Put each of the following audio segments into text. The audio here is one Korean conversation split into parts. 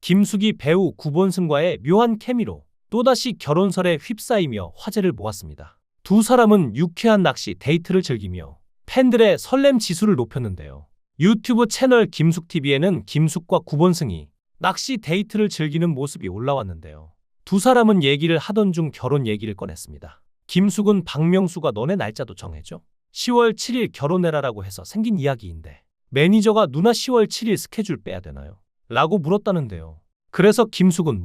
김숙이 배우 구본승과의 묘한 케미로 또다시 결혼설에 휩싸이며 화제를 모았습니다. 두 사람은 유쾌한 낚시 데이트를 즐기며 팬들의 설렘 지수를 높였는데요. 유튜브 채널 김숙TV에는 김숙과 구본승이 낚시 데이트를 즐기는 모습이 올라왔는데요. 두 사람은 얘기를 하던 중 결혼 얘기를 꺼냈습니다. 김숙은 박명수가 너네 날짜도 정해줘. 10월 7일 결혼해라라고 해서 생긴 이야기인데 매니저가 누나 10월 7일 스케줄 빼야 되나요? 라고 물었다는데요. 그래서 김숙은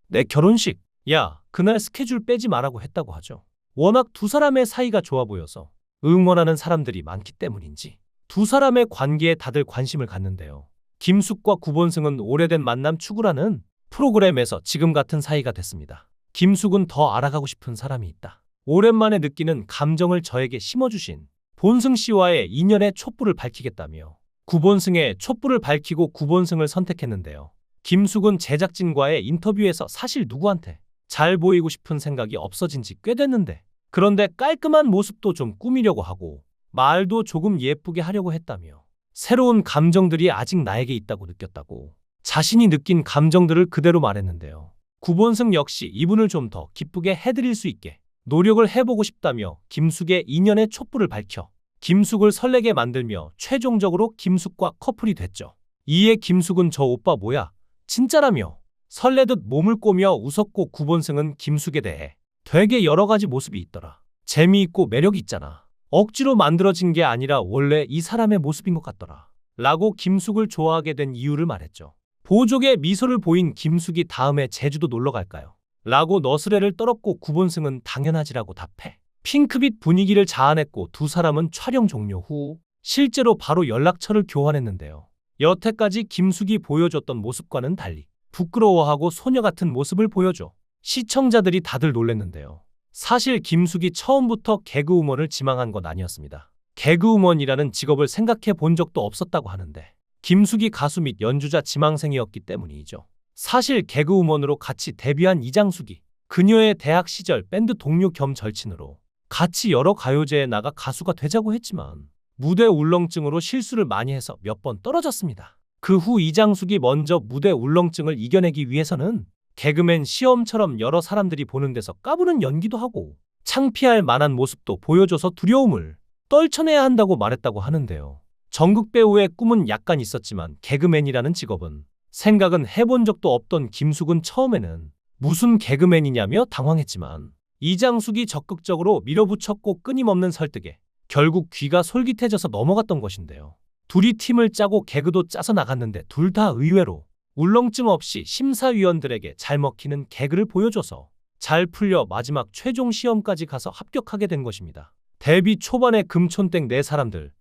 내 결혼식? 야, 그날 스케줄 빼지 말라고 했다고 하죠. 워낙 두 사람의 사이가 좋아 보여서 응원하는 사람들이 많기 때문인지 두 사람의 관계에 다들 관심을 갖는데요. 김숙과 구본승은 오래된 만남 추구라는 프로그램에서 지금 같은 사이가 됐습니다. 김숙은 더 알아가고 싶은 사람이 있다. 오랜만에 느끼는 감정을 저에게 심어주신 본승 씨와의 인연의 촛불을 밝히겠다며 구본승의 촛불을 밝히고 구본승을 선택했는데요. 김숙은 제작진과의 인터뷰에서 사실 누구한테 잘 보이고 싶은 생각이 없어진 지 꽤 됐는데 그런데 깔끔한 모습도 좀 꾸미려고 하고 말도 조금 예쁘게 하려고 했다며 새로운 감정들이 아직 나에게 있다고 느꼈다고 자신이 느낀 감정들을 그대로 말했는데요. 구본승 역시 이분을 좀 더 기쁘게 해드릴 수 있게 노력을 해보고 싶다며 김숙의 인연의 촛불을 밝혀 김숙을 설레게 만들며 최종적으로 김숙과 커플이 됐죠. 이에 김숙은 저 오빠 뭐야? 진짜라며 설레듯 몸을 꼬며 웃었고 구본승은 김숙에 대해 되게 여러 가지 모습이 있더라. 재미있고 매력이 있잖아. 억지로 만들어진 게 아니라 원래 이 사람의 모습인 것 같더라. 라고 김숙을 좋아하게 된 이유를 말했죠. 보족의 미소를 보인 김숙이 다음에 제주도 놀러 갈까요? 라고 너스레를 떨었고 구본승은 당연하지라고 답해 핑크빛 분위기를 자아냈고 두 사람은 촬영 종료 후 실제로 바로 연락처를 교환했는데요. 여태까지 김숙이 보여줬던 모습과는 달리 부끄러워하고 소녀 같은 모습을 보여줘 시청자들이 다들 놀랬는데요. 사실 김숙이 처음부터 개그우먼을 지망한 건 아니었습니다. 개그우먼이라는 직업을 생각해 본 적도 없었다고 하는데 김숙이 가수 및 연주자 지망생이었기 때문이죠. 사실 개그우먼으로 같이 데뷔한 이장숙이 그녀의 대학 시절 밴드 동료 겸 절친으로 같이 여러 가요제에 나가 가수가 되자고 했지만 무대 울렁증으로 실수를 많이 해서 몇 번 떨어졌습니다. 그 후 이장숙이 먼저 무대 울렁증을 이겨내기 위해서는 개그맨 시험처럼 여러 사람들이 보는 데서 까부는 연기도 하고 창피할 만한 모습도 보여줘서 두려움을 떨쳐내야 한다고 말했다고 하는데요. 전국 배우의 꿈은 약간 있었지만 개그맨이라는 직업은 생각은 해본 적도 없던 김숙은 처음에는 무슨 개그맨이냐며 당황했지만 이장숙이 적극적으로 밀어붙였고 끊임없는 설득에 결국 귀가 솔깃해져서 넘어갔던 것인데요. 둘이 팀을 짜고 개그도 짜서 나갔는데 둘 다 의외로 울렁증 없이 심사위원들에게 잘 먹히는 개그를 보여줘서 잘 풀려 마지막 최종 시험까지 가서 합격하게 된 것입니다. 데뷔 초반에 금촌땡 네 사람들,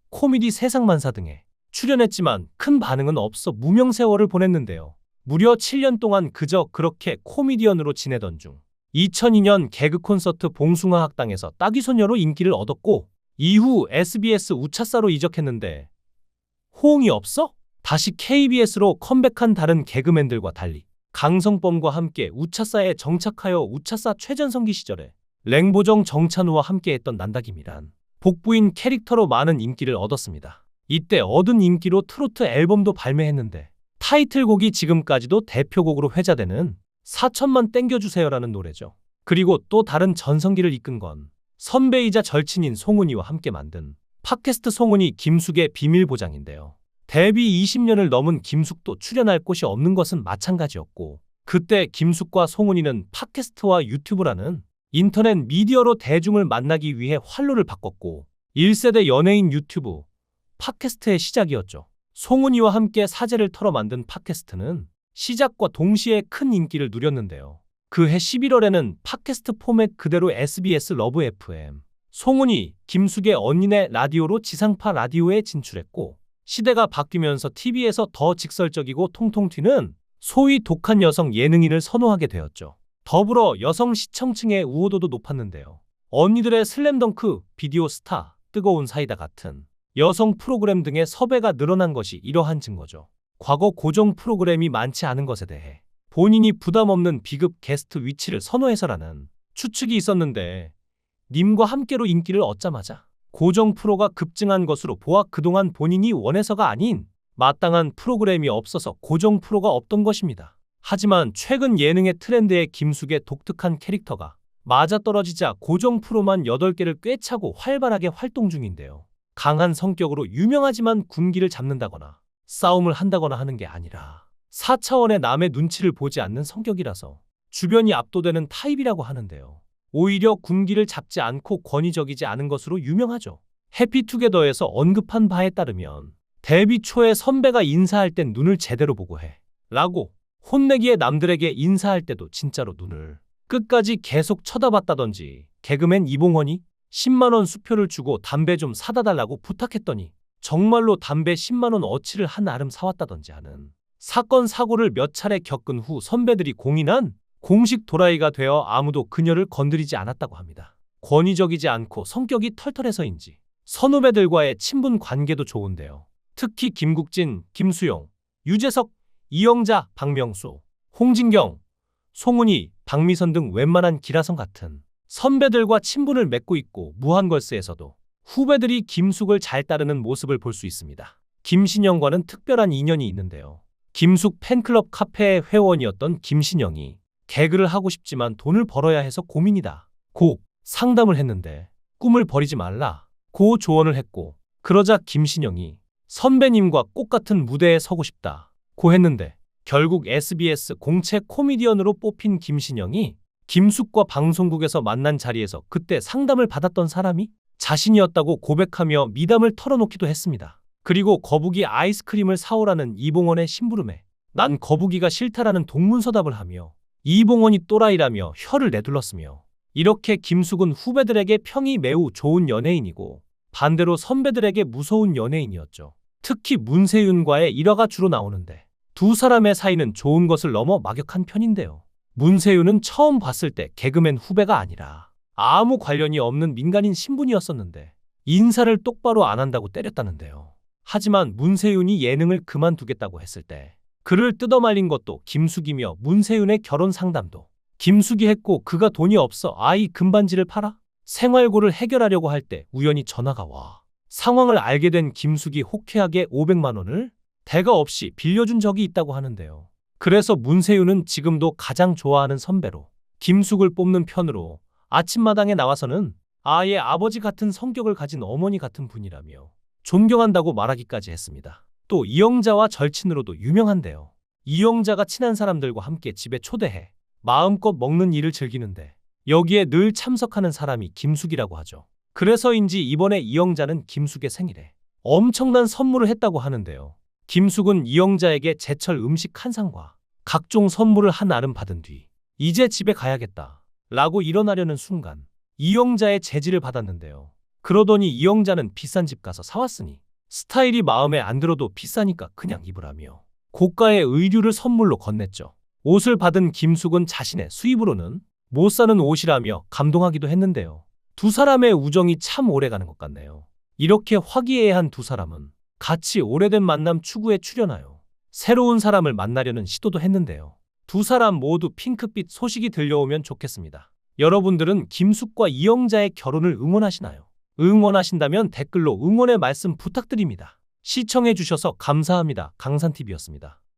코미디 세상만사 등에 출연했지만 큰 반응은 없어 무명세월을 보냈는데요. 무려 7년 동안 그저 그렇게 코미디언으로 지내던 중 2002년 개그 콘서트 봉숭아 학당에서 따귀소녀로 인기를 얻었고 이후 SBS 우차사로 이적했는데 호응이 없어? 다시 KBS로 컴백한 다른 개그맨들과 달리 강성범과 함께 우차사에 정착하여 우차사 최전성기 시절에 랭보정 정찬우와 함께했던 난다기미란 복부인 캐릭터로 많은 인기를 얻었습니다. 이때 얻은 인기로 트로트 앨범도 발매했는데 타이틀곡이 지금까지도 대표곡으로 회자되는 4천만 땡겨주세요라는 노래죠. 그리고 또 다른 전성기를 이끈 건 선배이자 절친인 송은이와 함께 만든 팟캐스트 송은이 김숙의 비밀보장인데요. 데뷔 20년을 넘은 김숙도 출연할 곳이 없는 것은 마찬가지였고 그때 김숙과 송은이는 팟캐스트와 유튜브라는 인터넷 미디어로 대중을 만나기 위해 활로를 바꿨고 1세대 연예인 유튜브, 팟캐스트의 시작이었죠. 송은이와 함께 사제를 털어 만든 팟캐스트는 시작과 동시에 큰 인기를 누렸는데요. 그해 11월에는 팟캐스트 포맷 그대로 SBS 러브 FM, 송은이, 김숙의 언니네 라디오로 지상파 라디오에 진출했고 시대가 바뀌면서 TV에서 더 직설적이고 통통 튀는 소위 독한 여성 예능인을 선호하게 되었죠. 더불어 여성 시청층의 우호도도 높았는데요. 언니들의 슬램덩크, 비디오 스타, 뜨거운 사이다 같은 여성 프로그램 등의 섭외가 늘어난 것이 이러한 증거죠. 과거 고정 프로그램이 많지 않은 것에 대해 본인이 부담 없는 비급 게스트 위치를 선호해서라는 추측이 있었는데 님과 함께로 인기를 얻자마자 고정 프로가 급증한 것으로 보아 그동안 본인이 원해서가 아닌 마땅한 프로그램이 없어서 고정 프로가 없던 것입니다. 하지만 최근 예능의 트렌드에 김숙의 독특한 캐릭터가 맞아떨어지자 고정 프로만 8개를 꿰차고 활발하게 활동 중인데요. 강한 성격으로 유명하지만 군기를 잡는다거나 싸움을 한다거나 하는 게 아니라 4차원의 남의 눈치를 보지 않는 성격이라서 주변이 압도되는 타입이라고 하는데요. 오히려 군기를 잡지 않고 권위적이지 않은 것으로 유명하죠. 해피투게더에서 언급한 바에 따르면 데뷔 초에 선배가 인사할 땐 눈을 제대로 보고 해 라고 혼내기에 남들에게 인사할 때도 진짜로 눈을 끝까지 계속 쳐다봤다던지, 개그맨 이봉헌이 10만 원 수표를 주고 담배 좀 사다 달라고 부탁했더니 정말로 담배 10만 원 어치를 한 아름 사왔다던지 하는 사건 사고를 몇 차례 겪은 후 선배들이 공인한 공식 도라이가 되어 아무도 그녀를 건드리지 않았다고 합니다. 권위적이지 않고 성격이 털털해서인지 선후배들과의 친분 관계도 좋은데요. 특히 김국진, 김수용, 유재석, 이영자, 박명수, 홍진경, 송은이, 박미선 등 웬만한 기라성 같은 선배들과 친분을 맺고 있고 무한걸스에서도 후배들이 김숙을 잘 따르는 모습을 볼 수 있습니다. 김신영과는 특별한 인연이 있는데요. 김숙 팬클럽 카페의 회원이었던 김신영이 개그를 하고 싶지만 돈을 벌어야 해서 고민이다 고 상담을 했는데 꿈을 버리지 말라 고 조언을 했고, 그러자 김신영이 선배님과 꽃 같은 무대에 서고 싶다 고 했는데 결국 SBS 공채 코미디언으로 뽑힌 김신영이 김숙과 방송국에서 만난 자리에서 그때 상담을 받았던 사람이 자신이었다고 고백하며 미담을 털어놓기도 했습니다. 그리고 거북이 아이스크림을 사오라는 이봉헌의 심부름에 난 거북이가 싫다라는 동문서답을 하며 이봉헌이 또라이라며 혀를 내둘렀으며, 이렇게 김숙은 후배들에게 평이 매우 좋은 연예인이고 반대로 선배들에게 무서운 연예인이었죠. 특히 문세윤과의 일화가 주로 나오는데 두 사람의 사이는 좋은 것을 넘어 막역한 편인데요. 문세윤은 처음 봤을 때 개그맨 후배가 아니라 아무 관련이 없는 민간인 신분이었었는데 인사를 똑바로 안 한다고 때렸다는데요. 하지만 문세윤이 예능을 그만두겠다고 했을 때 그를 뜯어말린 것도 김숙이며 문세윤의 결혼 상담도 김숙이 했고, 그가 돈이 없어 아이 금반지를 팔아 생활고를 해결하려고 할 때 우연히 전화가 와 상황을 알게 된 김숙이 호쾌하게 500만 원을 대가 없이 빌려준 적이 있다고 하는데요. 그래서 문세윤은 지금도 가장 좋아하는 선배로 김숙을 뽑는 편으로 아침마당에 나와서는 아이의 아버지 같은 성격을 가진 어머니 같은 분이라며 존경한다고 말하기까지 했습니다. 또 이영자와 절친으로도 유명한데요. 이영자가 친한 사람들과 함께 집에 초대해 마음껏 먹는 일을 즐기는데 여기에 늘 참석하는 사람이 김숙이라고 하죠. 그래서인지 이번에 이영자는 김숙의 생일에 엄청난 선물을 했다고 하는데요. 김숙은 이영자에게 제철 음식 한 상과 각종 선물을 한 아름 받은 뒤 이제 집에 가야겠다 라고 일어나려는 순간 이영자의 제지를 받았는데요. 그러더니 이영자는 비싼 집 가서 사왔으니 스타일이 마음에 안 들어도 비싸니까 그냥 입으라며 고가의 의류를 선물로 건넸죠. 옷을 받은 김숙은 자신의 수입으로는 못 사는 옷이라며 감동하기도 했는데요. 두 사람의 우정이 참 오래가는 것 같네요. 이렇게 화기애애한 두 사람은 같이 오래된 만남 추구에 출연하여 새로운 사람을 만나려는 시도도 했는데요. 두 사람 모두 핑크빛 소식이 들려오면 좋겠습니다. 여러분들은 김숙과 이영자의 결혼을 응원하시나요? 응원하신다면 댓글로 응원의 말씀 부탁드립니다. 시청해주셔서 감사합니다. 강산TV였습니다.